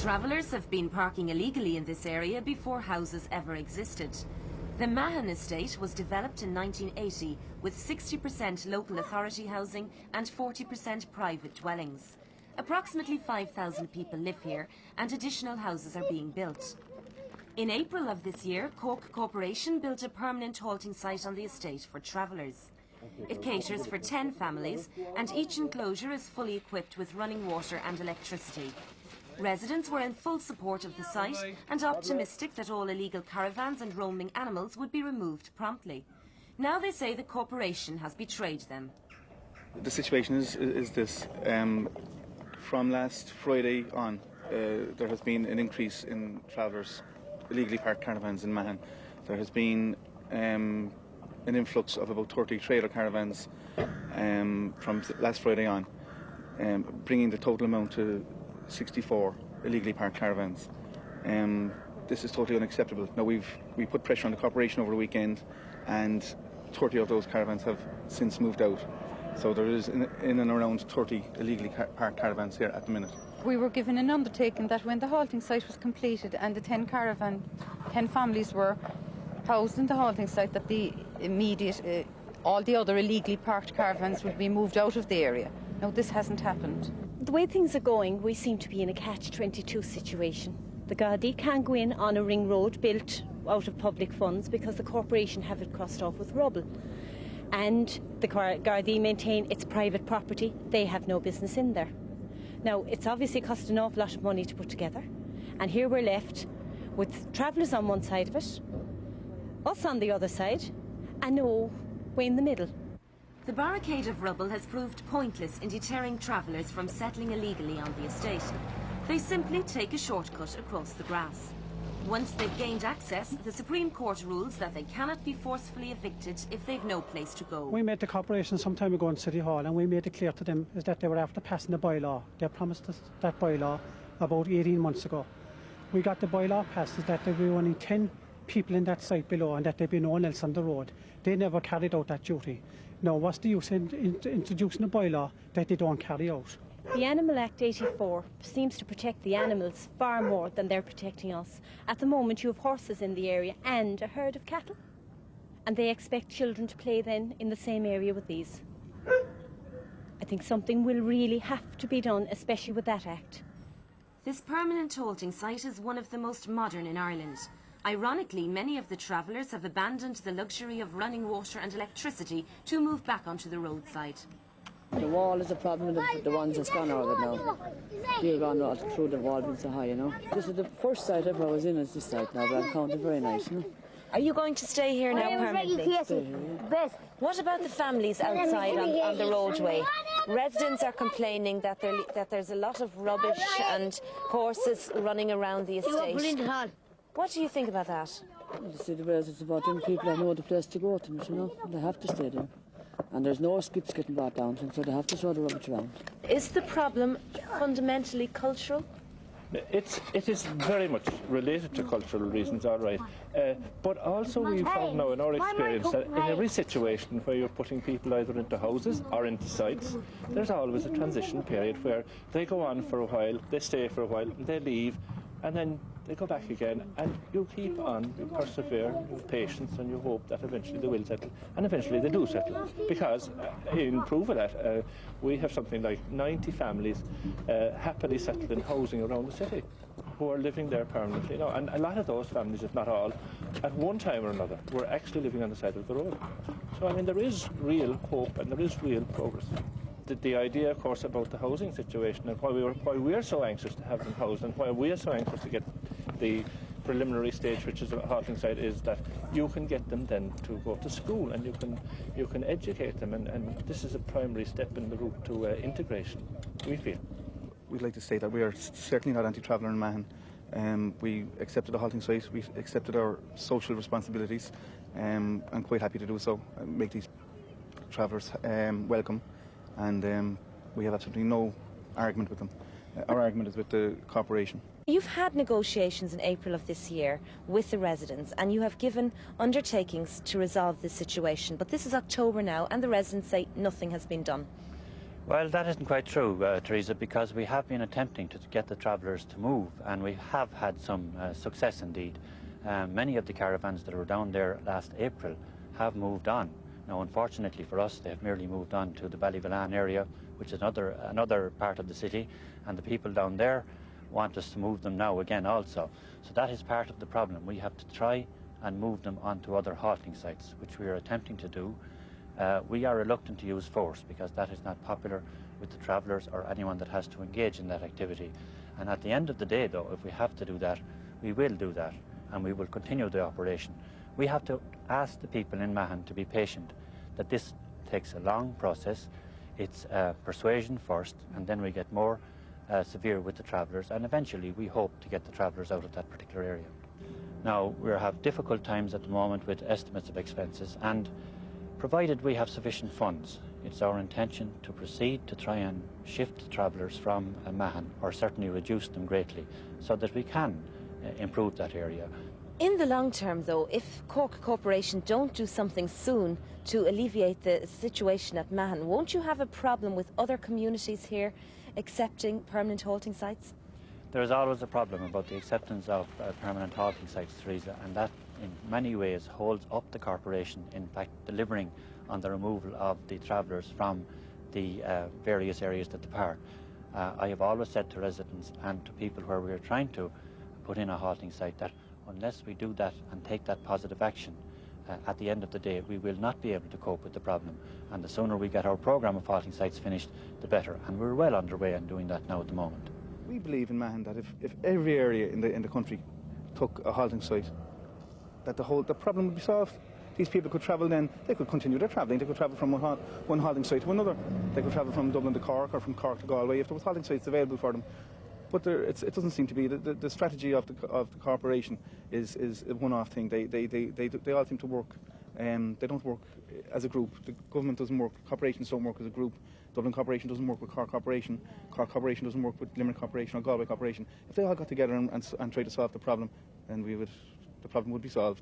Travellers have been parking illegally in this area before houses ever existed. The Mahon estate was developed in 1980 with 60% local authority housing and 40% private dwellings. Approximately 5,000 people live here and additional houses are being built. In April of this year, Cork Corporation built a permanent halting site on the estate for travellers. It caters for 10 families and each enclosure is fully equipped with running water and electricity. Residents were in full support of the site and optimistic that all illegal caravans and roaming animals would be removed promptly. Now they say the corporation has betrayed them. The situation is this. From last Friday on, there has been an increase in travellers, illegally parked caravans in Mahon. There has been an influx of about 30 trailer caravans from last Friday on, bringing the total amount to 64 illegally parked caravans. This is totally unacceptable. Now we put pressure on the corporation over the weekend and 30 of those caravans have since moved out. So there is in and around 30 illegally parked caravans here at the minute. We were given an undertaking that when the halting site was completed and the 10 families were housed in the halting site, that the immediate, all the other illegally parked caravans would be moved out of the area. Now this hasn't happened. The way things are going, we seem to be in a catch-22 situation. The Gardaí can't go in on a ring road built out of public funds because the corporation have it crossed off with rubble. And the Gardaí maintain it's private property, they have no business in there. Now, it's obviously cost an awful lot of money to put together, and here we're left with travellers on one side of it, us on the other side, and no way in the middle. The barricade of rubble has proved pointless in deterring travellers from settling illegally on the estate. They simply take a shortcut across the grass. Once they've gained access, the Supreme Court rules that they cannot be forcefully evicted if they've no place to go. We made the corporation some time ago in City Hall and we made it clear to them is that they were after passing the bylaw. They promised us that bylaw about 18 months ago. We got the bylaw passed is that there were only 10 people in that site below and that there'd be no one else on the road. They never carried out that duty. Now, what's the use in introducing a bylaw that they don't carry out? The Animal Act 84 seems to protect the animals far more than they're protecting us. At the moment you have horses in the area and a herd of cattle. And they expect children to play then in the same area with these. I think something will really have to be done, especially with that act. This permanent halting site is one of the most modern in Ireland. Ironically, many of the travellers have abandoned the luxury of running water and electricity to move back onto the roadside. The wall is a problem with the ones that's gone over now. They're gone all through the wall, being so high, you know. This is the first site ever I was in, is this site now, but I found it very nice, you know. Are you going to stay here now permanently? What about the families outside on the roadway? Residents are complaining that there's a lot of rubbish and horses running around the estate. What do you think about that? You see the ways it's about them people that know the place to go to, you know. They have to stay there. And there's no skips getting brought down, so they have to throw the rubbish around. Is the problem fundamentally cultural? It is very much related to cultural reasons, all right. But also we've found now in our experience that in every situation where you're putting people either into houses or into sites, there's always a transition period where they go on for a while, they stay for a while, and they leave, and then they go back again, and you keep on, you persevere, you have patience, and you hope that eventually they will settle, and eventually they do settle. Because in proof of that, we have something like 90 families happily settled in housing around the city, who are living there permanently now. And a lot of those families, if not all, at one time or another, were actually living on the side of the road. So I mean, there is real hope and there is real progress. The idea, of course, about the housing situation and why we're so anxious to have them housed and why we are so anxious to get the preliminary stage, which is a halting site, is that you can get them then to go to school and you can educate them, and this is a primary step in the route to integration, we feel. We'd like to say that we are certainly not anti-traveller in Mahon. We accepted a halting site, we accepted our social responsibilities, and quite happy to do so, make these travellers welcome. And we have absolutely no argument with them. Our argument is with the corporation. You've had negotiations in April of this year with the residents and you have given undertakings to resolve this situation, but this is October now and the residents say nothing has been done. Well, that isn't quite true, Teresa, because we have been attempting to get the travellers to move, and we have had some success indeed. Many of the caravans that were down there last April have moved on. Now, unfortunately for us, they have merely moved on to the Ballyvillan area, which is another part of the city, and the people down there want us to move them now again also. So that is part of the problem. We have to try and move them onto other halting sites, which we are attempting to do. We are reluctant to use force because that is not popular with the travellers or anyone that has to engage in that activity. And at the end of the day, though, if we have to do that, we will do that, and we will continue the operation. We have to ask the people in Mahon to be patient, that this takes a long process. It's persuasion first, and then we get more severe with the travellers, and eventually we hope to get the travellers out of that particular area. Now, we have difficult times at the moment with estimates of expenses, and provided we have sufficient funds, it's our intention to proceed to try and shift the travellers from Mahon, or certainly reduce them greatly, so that we can improve that area. In the long term, though, if Cork Corporation don't do something soon to alleviate the situation at Mahon, won't you have a problem with other communities here accepting permanent halting sites? There is always a problem about the acceptance of permanent halting sites, Teresa, and that in many ways holds up the corporation, in fact delivering on the removal of the travellers from the various areas that they are. I have always said to residents and to people where we are trying to put in a halting site that unless we do that and take that positive action, at the end of the day we will not be able to cope with the problem, and the sooner we get our programme of halting sites finished, the better, and we're well underway in doing that now at the moment. We believe in Mahon that if every area in the country took a halting site, that the problem would be solved. These people could travel then, they could continue their travelling, they could travel from one halting site to another. They could travel from Dublin to Cork or from Cork to Galway if there was halting sites available for them. But it doesn't seem to be. The strategy of the corporation is a one-off thing. They all seem to work. They don't work as a group. The government doesn't work. Corporations don't work as a group. Dublin Corporation doesn't work with Cork Corporation. Cork Corporation doesn't work with Limerick Corporation or Galway Corporation. If they all got together and tried to solve the problem, then the problem would be solved.